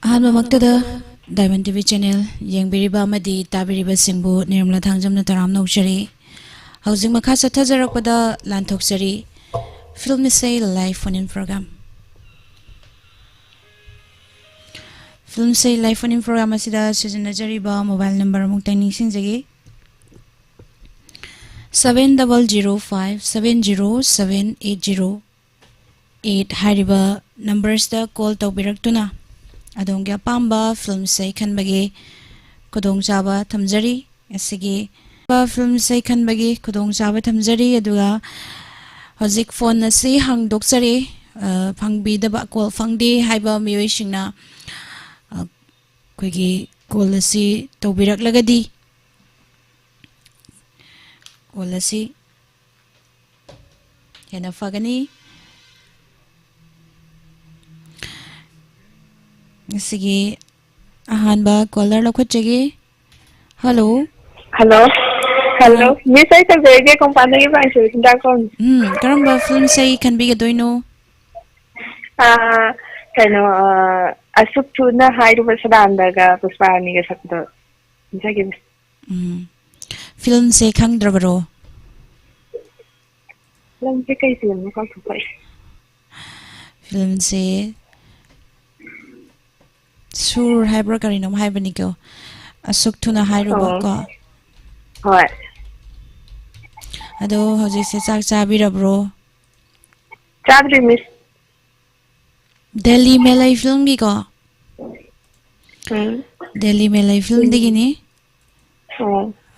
ꯑꯍꯥꯟꯕꯃꯛꯇꯗ Diamond TV channel ꯌꯦꯡꯕꯤꯔꯤꯕ ꯑꯃꯗꯤ ꯇꯥꯕꯤꯔꯤꯕꯁꯤꯡꯕꯨ ꯅꯤꯔꯃꯂꯥ ꯊꯥꯡꯖꯝꯅ ꯇꯔꯥꯝ ꯅꯧꯖꯔꯤ꯫ ꯍꯧꯖꯤꯛ ꯃꯈꯥ ꯆꯠꯊꯖꯔꯛꯄꯗ ꯂꯥꯟꯊꯣꯛꯆꯔꯤ ꯐꯤꯜꯝ ꯏꯁꯩ live phone in program. Film से लाइव फोन इन प्रोग्राम असिदा सिजनजरीबा मोबाइल नंबर अमुक्ता निंगसिंजगी 7005707808 हारिबा नंबर्स दा कॉल तौबिरक्तुना अदोंगे अपाम्बा फिल्म से खनबगे खुदोंचाबा थमजरी असिगी फिल्म से खनबगे खुदोंचाबा थमजरी अदुगा हजिक फोन असी हांगदोक्चरी फंगबीदबा कॉल फंगदे हाइबा मियोइसिंगना कोई कॉल असी तौबिरक्लगदी कॉल असी हेना फगनी असिगी अहानबा कॉलर लखोचगे। हेलो हेलो हेलो मिस आई तबेगे कंपनी की बाइस सिंदा कोन करंबा फिल्म से खनबिगदोइनो कनो असुक थुना हाइरुबा सदांदागा पुष्पानिगा सकदो जगे फिल्म से खंगद्रबरो फिल्म से कई फिल्म का थुपाई फिल्म से सुर हाइब्रा करिनम हाइबनिको असुक थुना हाइरुबा को होय अदो हजि से चाक चाबिरब्रो चाबरी मिस दिल्ली में लाई फिल्म भी को दिल्ली में लाई फिल्म दिगिनी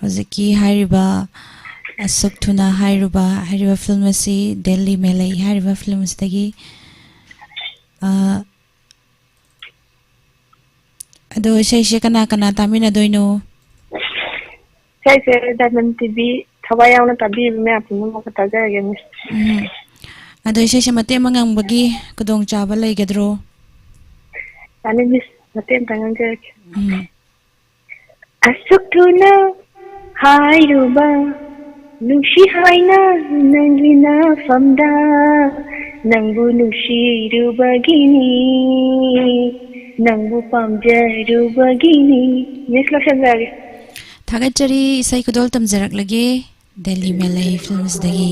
हजिकी हाइरुबा असुक थुना हाइरुबा हाइरुबा फिल्म से दिल्ली में लाई हाइरुबा फिल्म से दगी अदो शेषे कना कना तामिना दोइनो शेषे डायमंड टीवी थवायावना तबी में आपनु मकता जागे मिस अदो शेषे मते मंगंबगी कुदोंग चाबा लैगद्रो यानी मिस मते तंगंगे असुक थुना हाइरुबा नुशी हाइना नंगिना फमदा नंगु नुशीरुबगिनी नंगु पामजरुबगिनी मिस लक्षण जागे थागतचरी इसै कुदोल तमजरक्लगे दिल्ली में लाई फिल्म्स दगी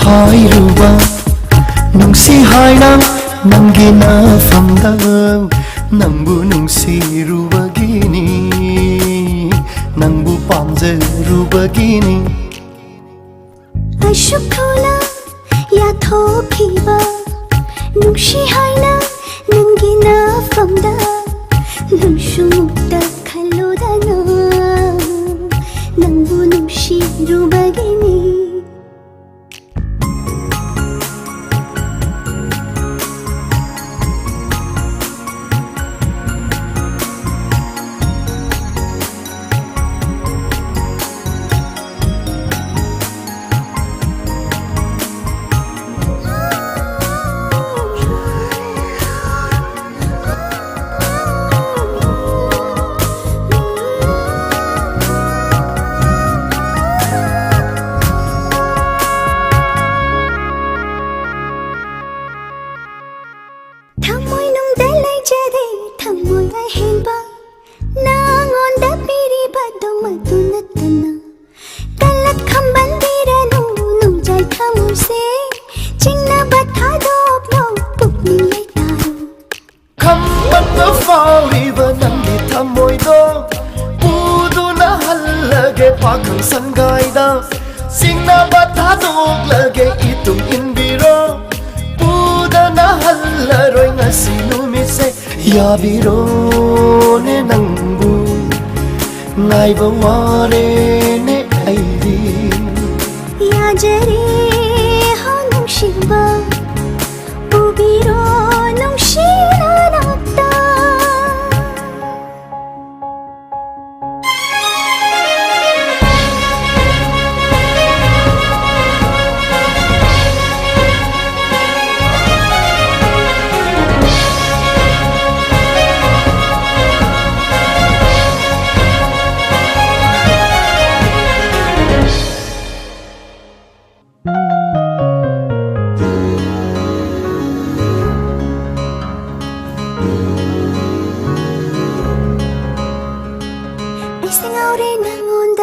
हाइरुबा नुंसी हाइना नंगिना फमदा नंबु नुंसीरुबगिनी नंबु पामजरुबगिनी अशुकथुना याथोखिबा नुंसी हाइना नंगिना फमदा नुंशुमुक्ता खलोदाना नंबु नुंसीरुबगिनी ꯆꯤꯡꯅꯕ ꯊꯥꯗꯣꯛꯂꯒꯦ ꯏꯇꯨꯡ ꯏꯟꯕꯤꯔꯣ ꯄꯨꯗꯅ ꯍꯜꯂꯔꯣꯏ ꯉꯁꯤ ꯅꯨꯃꯤꯠꯁꯦ ꯌꯥꯕꯤꯔꯣꯅꯦ ꯅꯪꯕꯨ ꯉꯥꯏꯕ ꯋꯥꯔꯦꯅꯦ ꯑꯩꯗꯤ 야제리 허농시바 우비로 농시나났다 생아우리 낭온다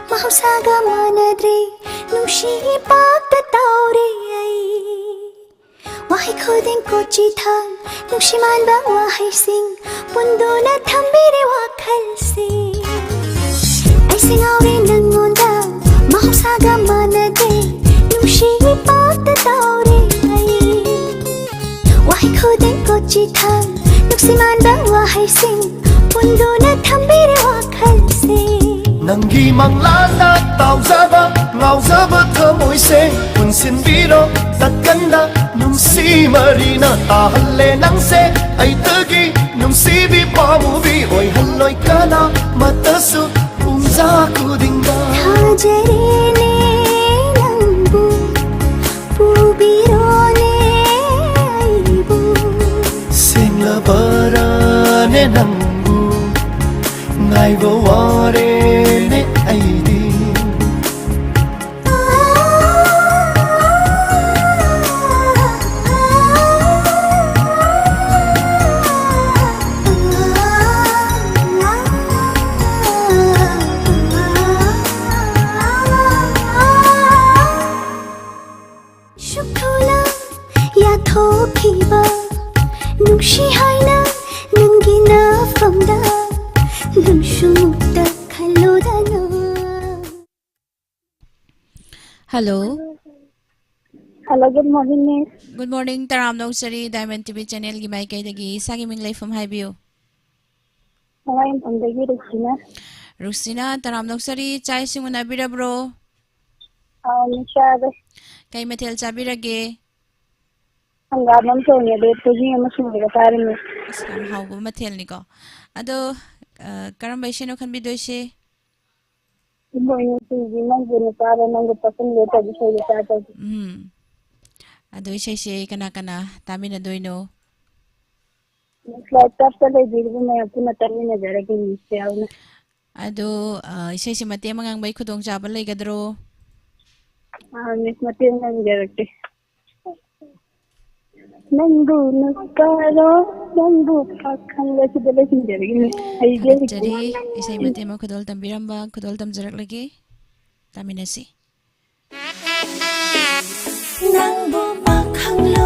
마음사가 많아드리 눈시 빡다 따오리 와히 코딩 꽃지탕 눈시만 봐 와하이싱 본도나 탐비리 와칼싱 아이 생아우리 낭온다 마음사가 많아드리 눈시 빡다 따오리 와히 코딩 꽃지탕 눈시만 봐 와하이싱 본도나 탐비리 와칼세 ꯅꯪꯒꯤ ꯃꯪꯂꯥꯟꯗ ꯇꯥꯎꯖꯕ ꯉꯥꯎꯖꯕ ꯊꯃꯣꯏꯁꯦ ꯄꯨꯟꯁꯤꯟꯕꯤꯔꯣ ꯇꯠꯀꯟꯗ ꯅꯨꯡꯁꯤ ꯃꯔꯤꯅ ꯇꯥꯍꯜꯂꯦ ꯅꯪꯁꯦ ꯑꯩꯇꯒꯤ ꯅꯨꯡꯁꯤꯕꯤ ꯄꯥꯝꯃꯨꯕꯤ ꯑꯣꯏꯍꯜꯂꯣꯏ ꯀꯅꯥꯃꯠꯇꯁꯨ ꯄꯨꯡꯖꯥ ꯈꯨꯗꯤꯡꯗ ꯊꯥꯖꯔꯦꯅꯦ ꯅꯪꯕꯨ ꯄꯨꯕꯤꯔꯣꯅꯦ ꯑꯩꯕꯨ ꯁꯦꯡꯂꯕꯔꯥꯅꯦ ꯅꯪꯕꯨ ꯉꯥꯏꯕ ꯋꯥꯔꯦꯅꯦ ꯑꯩꯗꯤ 슈크라 야토피바 눅시하이나 능기나 펌다 능슈묵다 칼로다나 Hello. Hello, good morning, Miss. Good morning. Taram Noksari Diamond TV channel gi mai kai dagi sagi ming leifam haibiyo. Ngayon ang dagi Regina. Rusina Taram Noksari chai singuna birabro. Nishada. Kay mathel chabirage. Ang gamam to niya dito niya masuri ka pare mo. Asam hawbo mathel ni ko. Ado karamba isheno khan bidoise. Ibo niya sige man gino para nang pasan leta di siya leta. Ado ishe kana tami na doino. Flight tap sa lay dito may ako na tami na jara kin siya na. Ado ishe mate mangang bay khudong jabal lay gadro. Miss mati nang jara ke. Nangbu nukaro nangbu pakhan la si dala sin jara kin. Ay Jadi ishe mate ma khudol tambiramba khudol tamjarak lagi. Tami na si. 낭보 박항로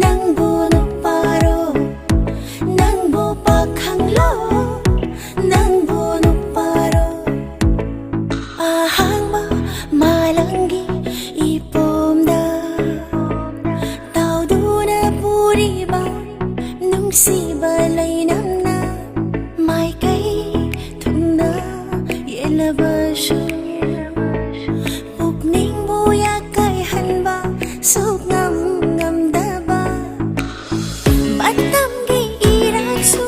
낭보 높바로 낭보 박항로 낭보 높바로 아항마 말랑기 이쁨다 타우두나 부리바 눅시발라이 남나 마이카이 퉁나 옐라바쇼 Pugning buyak kay hanba Suk ngam ngam daba Ba't nam giirang su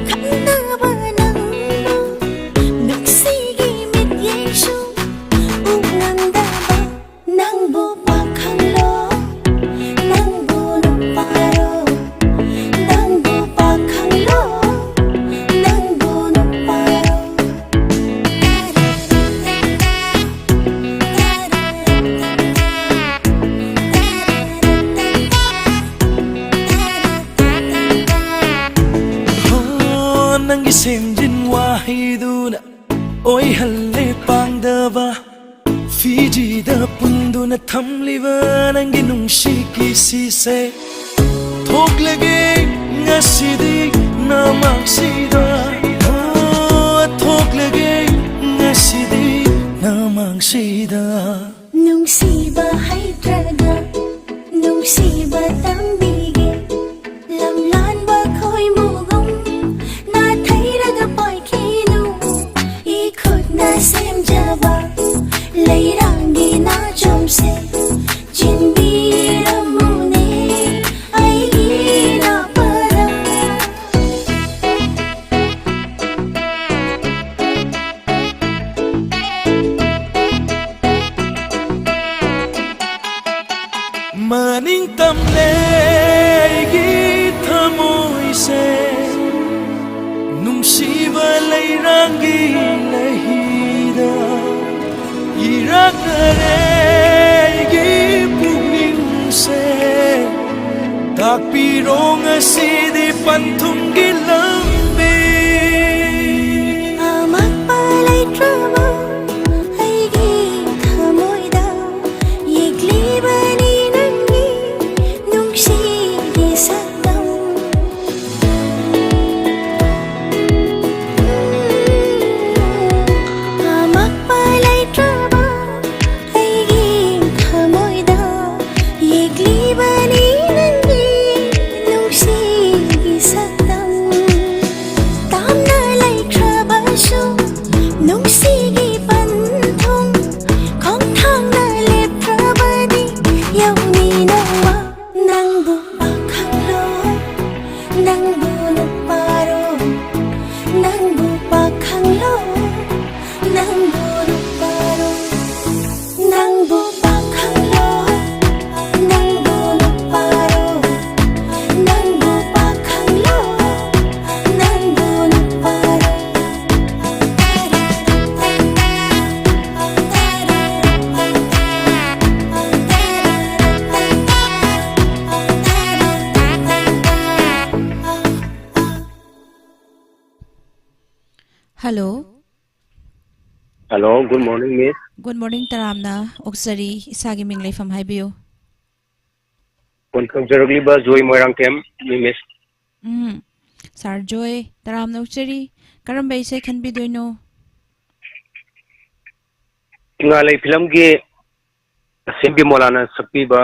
Kanda ba nang mo Nuksigi mit yen su Uk ngam daba Nang bupak hanglo Nang bunong paro Nang bupak hanglo Nang bunong paro ꯅꯪꯒꯤ ꯁꯦꯝꯖꯤꯟ ꯋꯥꯍꯩꯗꯨꯅ ꯑꯣꯏꯍꯜꯂꯦ ꯄꯥꯡꯗꯕ ꯐꯤꯖꯤꯗ ꯄꯨꯟꯗꯨꯅ ꯊꯝꯂꯤꯕ ꯅꯪꯒꯤ ꯅꯨꯡꯁꯤꯒꯤ ꯁꯤꯁꯦ ꯊꯣꯛꯂꯒꯦ ꯉꯁꯤꯗꯤ ꯅꯃꯥꯡꯁꯤꯗ ꯊꯣꯛꯂꯒꯦ ꯉꯁꯤꯗꯤ ꯅꯃꯥꯡꯁꯤꯗ ꯅꯨꯡꯁꯤꯕ ꯂꯩꯔꯥꯡꯒꯤ ꯂꯩꯍꯤꯗ ꯏꯔꯛꯅꯔꯦ ꯑꯩꯒꯤ ꯄꯨꯛꯅꯤꯡꯁꯦ ꯇꯥꯛꯄꯤꯔꯣ ꯉꯁꯤꯗꯤ ꯄꯟꯊꯨꯡꯒꯤ ꯂꯝꯕꯤ ꯑꯃꯛꯄ ꯂꯩꯇ꯭ꯔꯕ ꯑꯩꯒꯤ ꯊꯃꯣꯏꯗ ꯌꯦꯛꯂꯤꯕꯅꯤ ꯅꯪꯒꯤ ꯅꯨꯡꯁꯤꯒꯤ ꯁꯛꯇꯝ ꯑꯃꯛꯄ ꯂꯩꯇ꯭ꯔꯕ ꯑꯩꯒꯤ ꯊꯃꯣꯏꯗ ꯌꯦꯛꯂꯤꯕꯅꯤ ꯅꯪꯒꯤ ꯅꯨꯡꯁꯤꯒꯤ ꯁꯛꯇꯝ ꯇꯥꯝꯅ ꯂꯩꯈ꯭ꯔꯕꯁꯨ ꯅꯨꯡꯁꯤꯒꯤ ꯄꯟꯊꯨꯡ ꯈꯣꯡꯊꯥꯡꯅ ꯂꯦꯞꯈ꯭ꯔꯕꯗꯤ ꯌꯧꯅꯤ ꯅꯣꯡꯃ ꯅꯪꯕꯨ ꯄꯥꯈꯪꯂꯣ ꯅꯪꯕꯨ ꯅꯨꯄꯥꯔꯣ ꯅꯪꯕు పాఖంలో నంబు రూపారో నంబు పాఖంలో నంబు రూపారో నంబు పాఖంలో నంబు రూపారో Hello. Hello, good morning, Miss. Good morning taramna oksari isagi ming leifam haibiyo. Konkhang Jaragliba Joy Moirang Kem, Miss. Sar joy taramna oksari karamba isai khanbi doino. Ngalay film gi Simbi Molana Sakpiba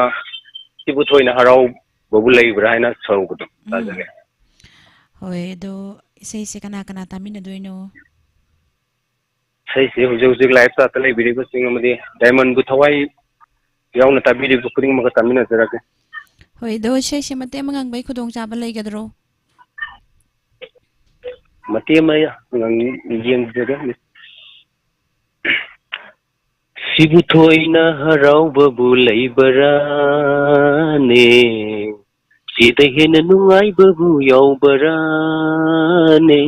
Sibu Thoina Harau Babulai Brahina Sarugudu. Hoy do isai se kana kana tamina doino. Say Hujik Life Satalay Bidigo Singamadi, Diamond Butawai Yauna Tabidi Bukuring Makatamina Zeraka. Hoy do isai se mate mangang bai khudong chaba lai gadro. Matia Maya, Yang Zera, Miss. Sibu Thoina Harau Babulai Barane. Sita Hena Nungai Babu Yau Barane.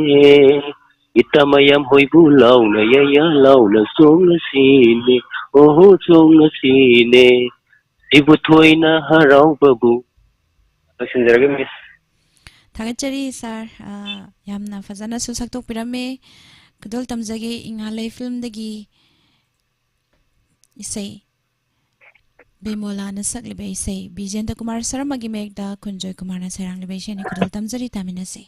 Itamayam hoibu launa ya launa songa sine oho songa sine Sibu Thoina Harau Babu. Pasinjaraga Miss. Thagachari sir yamna fazana su saktok pirame kadol tamjage ingalai film dagi isai Bemola na saklibe isai Bijenta Kumar Saramagi Megda Kunjoy Kumar na sarang libe siya ni kadol tamjari tamina se.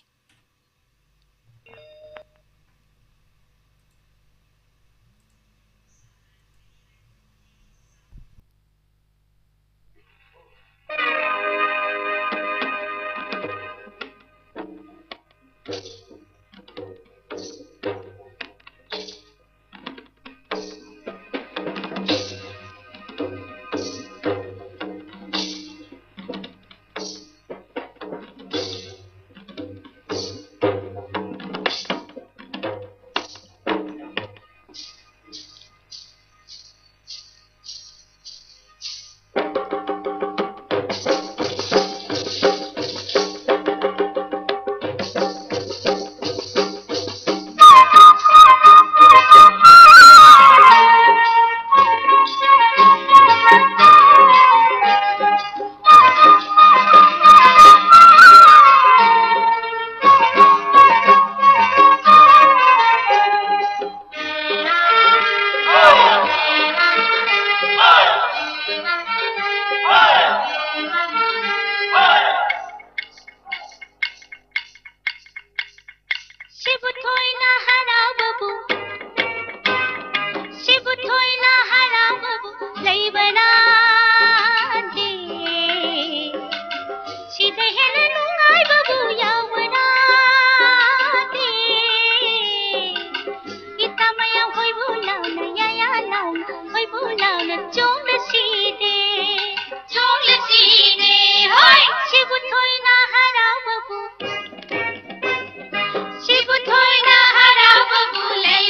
Shibu thoina hara babu lay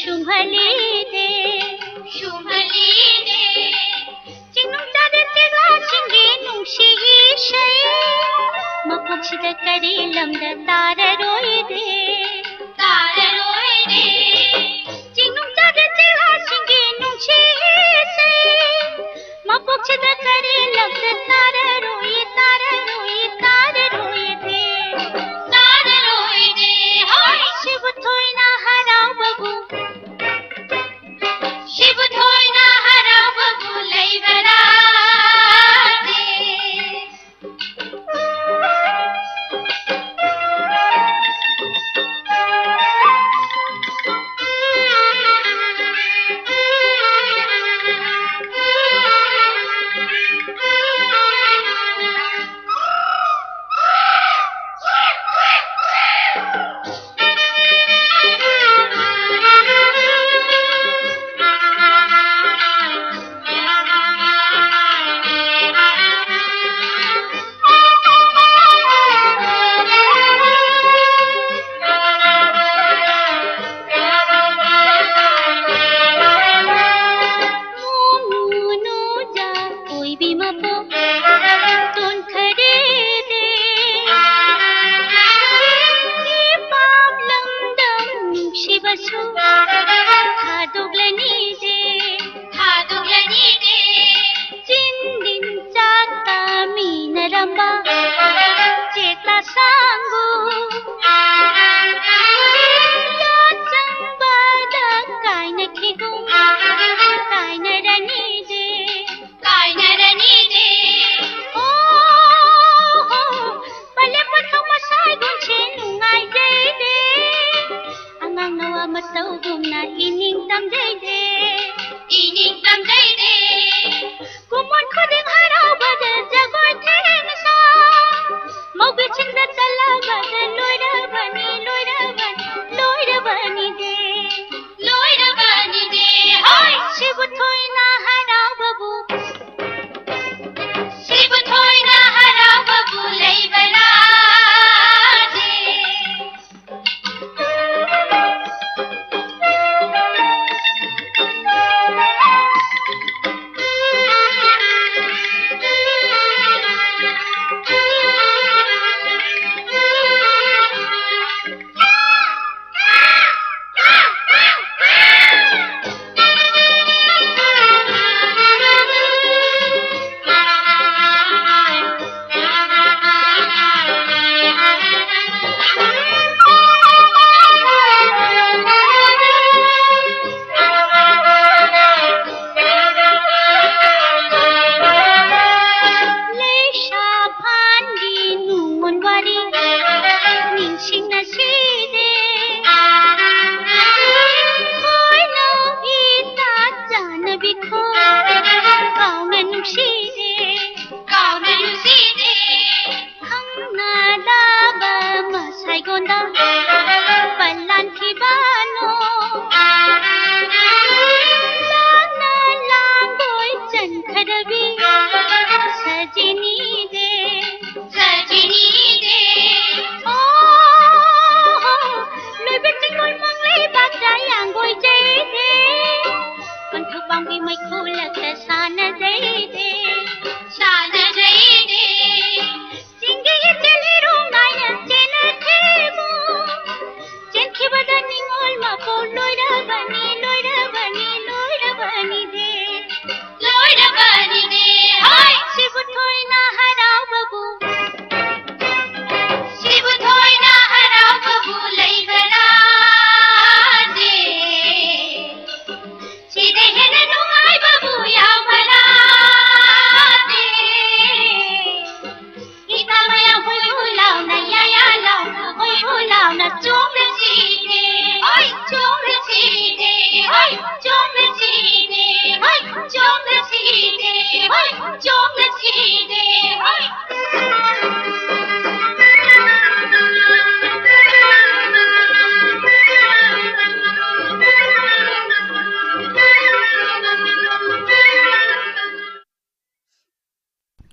shumhali de chingnung ta de tegla chingi nungshi ESHEI mapuchida kari lamda tara roi de chingnung ta de tegla chingi nungshi ESHEI mapuchida kari lamda tara roi de hoy shiv thoina harau babu laibara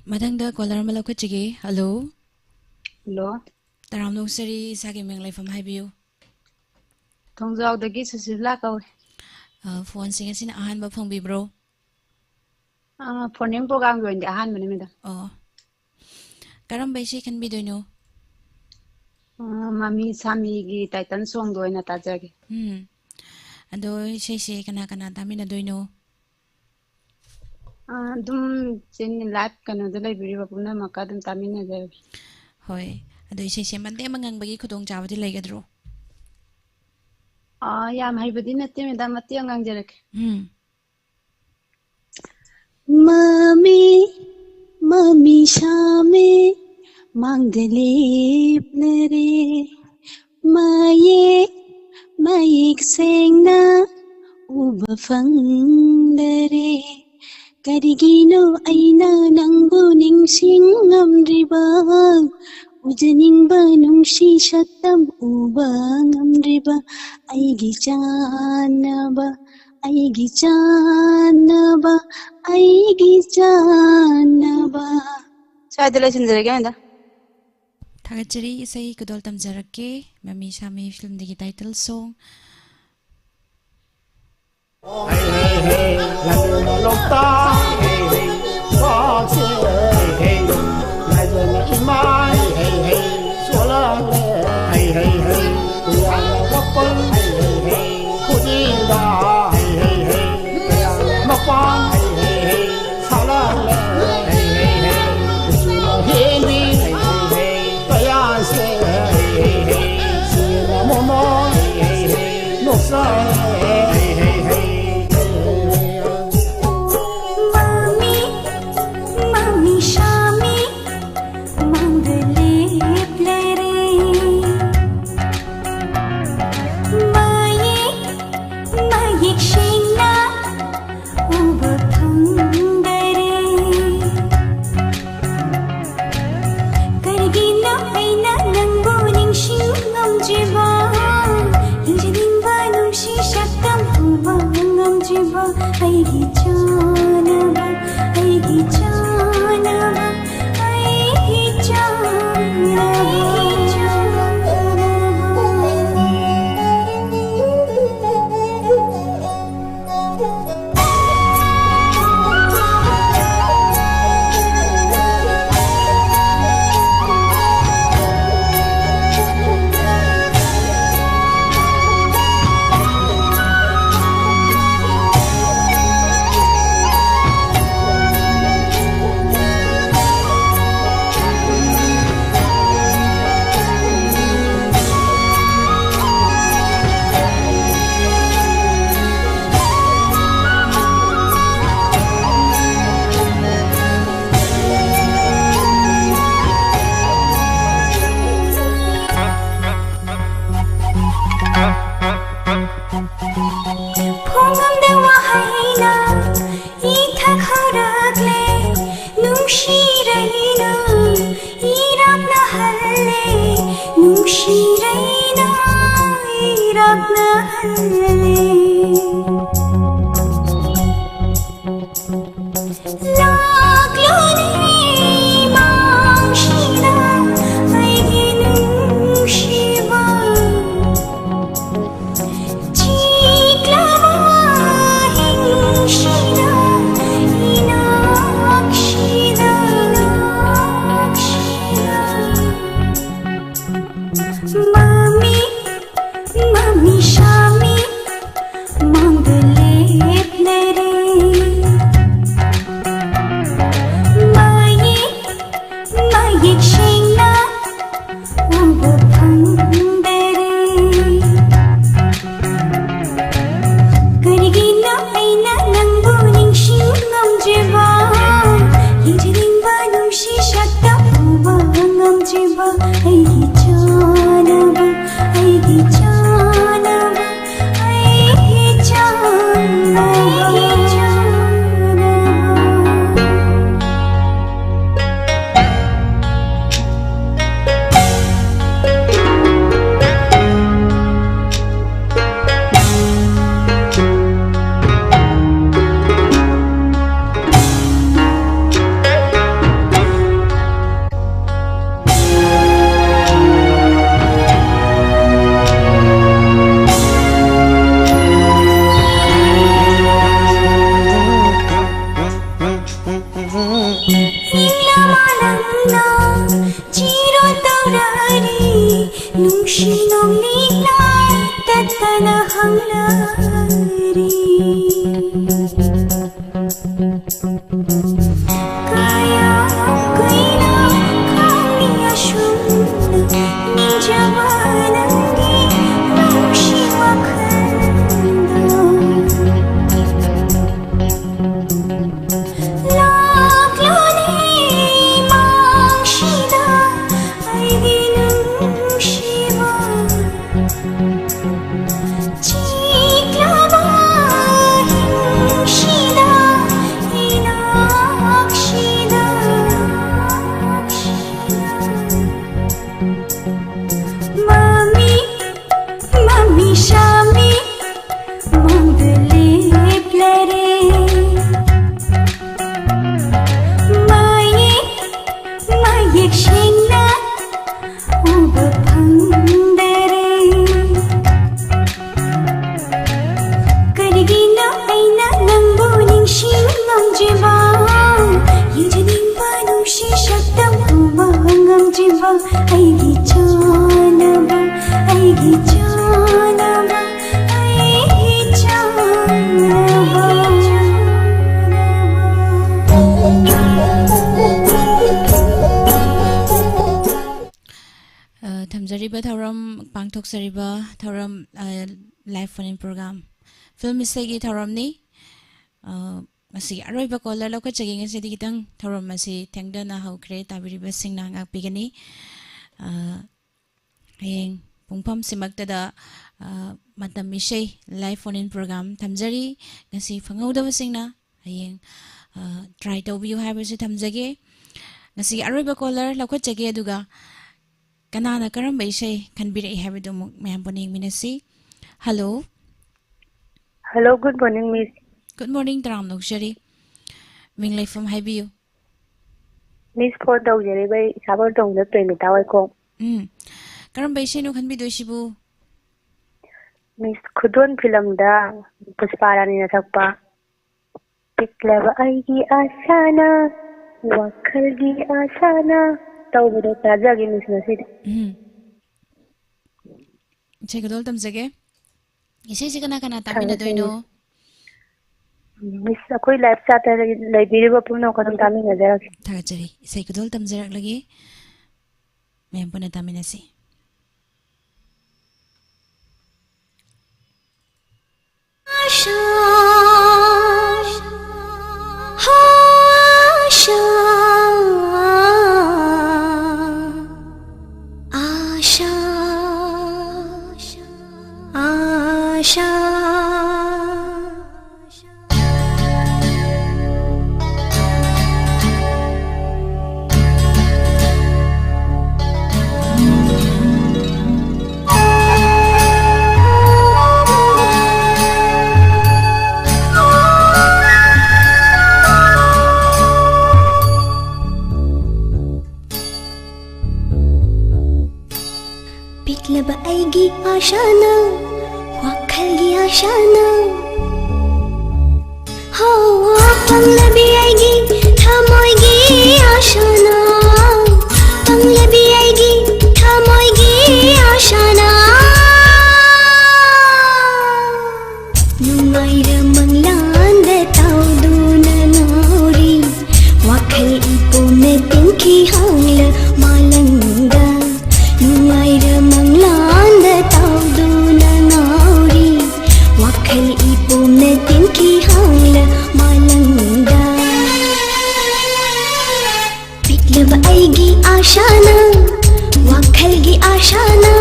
Madangda caller malauka chige. Hello. Hello. Taram nung sari sagi meng lai fam hai biu. Thongzau dagi Susila kaw. phone sing asina ahan ba phang bibro phone in programme की ओइनदि अहानबने मेदा oh karam ba isai khan bidoino mummy सामी की title song दो ओइना ताजागे ado isai se kana kana tamina doino दुम चिन life कनो the लेबिरि बपुना मका दुम तामिना जाय hoi ado isai se mande mangang bagi khudong chawadi laigadro याम हाइबदि नते मेदा मते अंगांग जरक Mami, mami shame, mangdalip nare, mayik sengna, uba fangdare. Karigino aina nangbu ningsing amriba, ujaning ba nungshi shatam uba amriba, aigi chanaba. Aigi chanaba, aigi chanaba. शायद lesson जरगे मेदा thagachari isai kudol tamjarake mami sami film digi title song Hey hey hey, làm điều mà lộc ta. Hey hey, có chuyện. Hey hey, lại rồi là im mai. Hey hey, xóa la lệ. Hey hey hey, tôi ăn là bắp bông. Hey hey hey, cô đi ra. Hey hey hey, tôi ăn là bắp bông. Hey hey hey, xóa la lệ. Hey hey hey, tôi chỉ là hiền đi. Hey hey hey, tôi ăn sẽ. Hey hey hey, chỉ là mò mò. Hey hey hey, nốt say. Hey hey hey. Mami, mami shami, mangdalip nare, mayik shingna, uba phangdare. Karigino aina nangbu ningsing amjiba, hinjiningba nungshi shatam uba amjiba, aigi chanaba, aigi chanaba, aigi chanaba. Phongamda wahaina, ithak haragle, nungshiraina, irakna halle, nungshiraina, irakna halle. Laglone mangshina, aigi nungshiva. Chiklava hinshina, inakshina, Mami, mami shami, mangdalip nare, mayik shingna, uba phangdare. Karigino aina nangbu ningsing amjiba, hinjiningba nungshi shatam uba amjiba, aigi chanaba, aigi chanaba, aigi chanaba, aigi chanaba. Inglamalangna Chiro taurari Nungshi nonglikla Tatana hanglari Kaya kuina Kami ashuna Ninjamanangi Nungshi wakanda Thamjariba Thauram Pangthoksariba Thauram live phone program film isegi thauram ni asi aroiba caller lokha chaging ase di kitang thauram asi thengdana haukre tabiriba singna ngak pigani heng pungpham simaktada matam ishei live phone program thamjari ngasi phangauda singna heng try to view have se thamjage ngasi aroiba caller lokha chage aduga kanana karamba ishei khanbira habidu mayam boning minasi hello Hello, good morning, Miss. good morning taram nokshari minglai from habiyu Miss phone tawjari bai sabor tongda premita wai ko. karamba ishei no khanbidu shibu Miss khudon film da Pusparani na thakpa. Piklaba aigi asana wakhalgi asana tawbudo tajagi Miss nasida. Che gadol tamjage isei se kana kana tamina doino Miss akoi live chat library purna ko tamina jara. thagachari isei gadol tamjarak lagi mayam puna tamina si Asha Asha Asha Asha Piklaba aigi ashana wakhalgi ashana ho panglabi aigi thamoigi ashana panglabi aigi thamoigi ashana nungaira manglanda tauduna nauri wakhal ipone pinki hangla malanga nungaira manglanda tauduna nauri wakhal ipone pinki hangla malanga piklaba aigi ashana wakhalgi ashana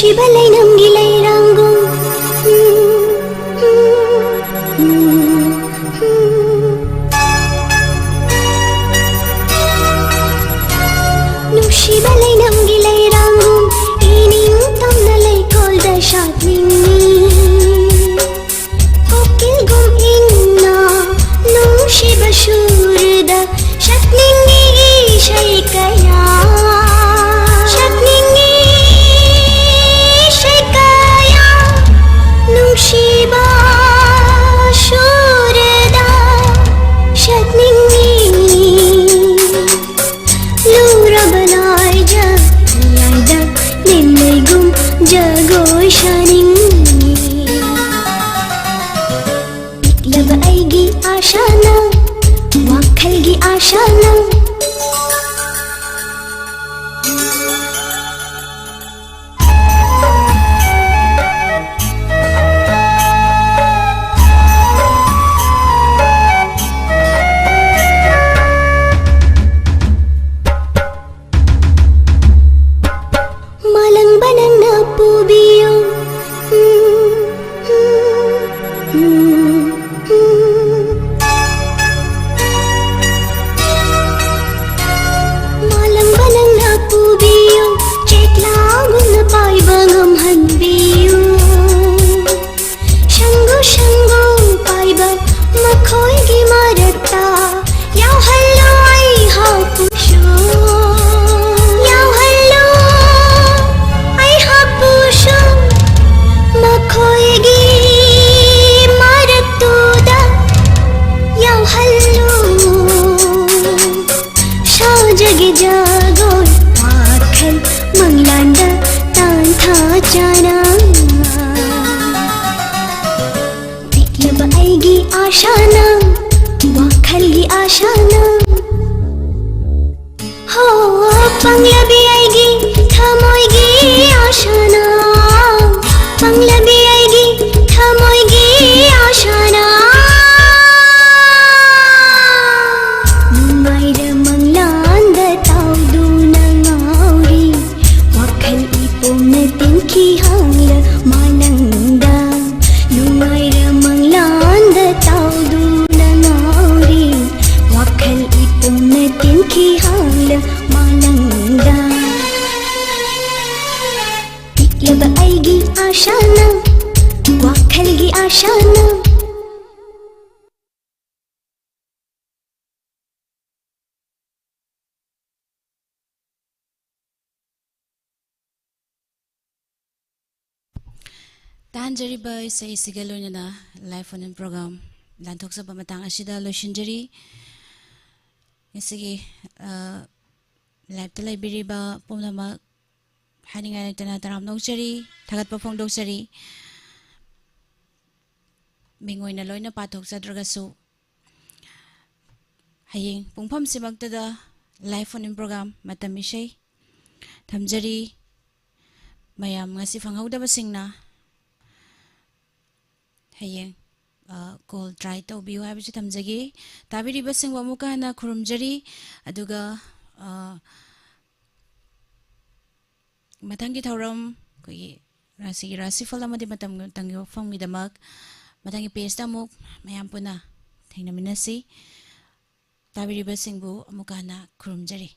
Shibalay namgilay ranggong ꯅꯨꯡꯁꯤꯕ ꯂꯩꯅꯝꯒꯤ ꯂꯩꯔꯥꯡꯒꯨꯝ ꯏꯅꯤꯡ ꯇꯝꯅ ꯂꯩꯀꯣꯜꯗ ꯁꯥꯠꯅꯤꯡꯉꯤ ꯀꯣꯀꯤꯜꯒꯨꯝ ꯏꯪꯅ ꯅꯨꯡꯁꯤꯕ ꯁꯨꯔꯗ ꯁꯛꯅꯤꯡꯉꯤ ꯏꯁꯩ ꯀꯌꯥ ꯁꯛꯅꯤꯡꯉꯤ ꯏꯁꯩ ꯀꯌꯥ ꯅꯨꯡꯁꯤꯕ ꯁꯨꯔꯗ ꯁꯛꯅꯤꯡꯉꯤ लूरबनाय जयादा निन्नैगुम जगोय शानिंगी पिकलब ऐगी आशाना वाखलगी आशाना आशाना वाखलगी आशाना हो पंगलबी आएगी थमोएगी आशाना पंगलबी आएगी थमोएगी Aashana नुंगाइर मंगलांद ताउदूना ngauri wakhal ipomna tinki hangla manangda नुंगाइर मंगलांद ताउदूना ngauri wakhal ipomna tinki hangla manangda पिकलब ऐगी Aashana वाखलगी आशाना तांजरीबा इसे सिगलोइना लाइव फोन प्रोग्राम लांथोक्सबा मतंग असिदा लोइसिनजरी इसगी लाइव तलाइबिरिबा पुमनामा हानिंगाय तना तराम नौचरी थागतपा फोंदोक्चरी मिंगोइना लोइना पाथोक्चद्रगसु हयेंग पुंफम सिमक्तदा लाइव फोन प्रोग्राम मतम इशै थमजरी मयाम ngasi fanghawdabasingna हयेंग कॉल ट्राई तौबियो हाइबसु थमजगी ताबिरिबसिंग वमुकाना खुरुमजरी अदुगा मतंगी थौरम कोई राशिफल अमदि मतम तंगी फंगमिदमक मतंगी पेज तमुक मयाम पुना थेंगनमिनसी ताबिरिबसिंगबु अमुकाना खुरुमजरी।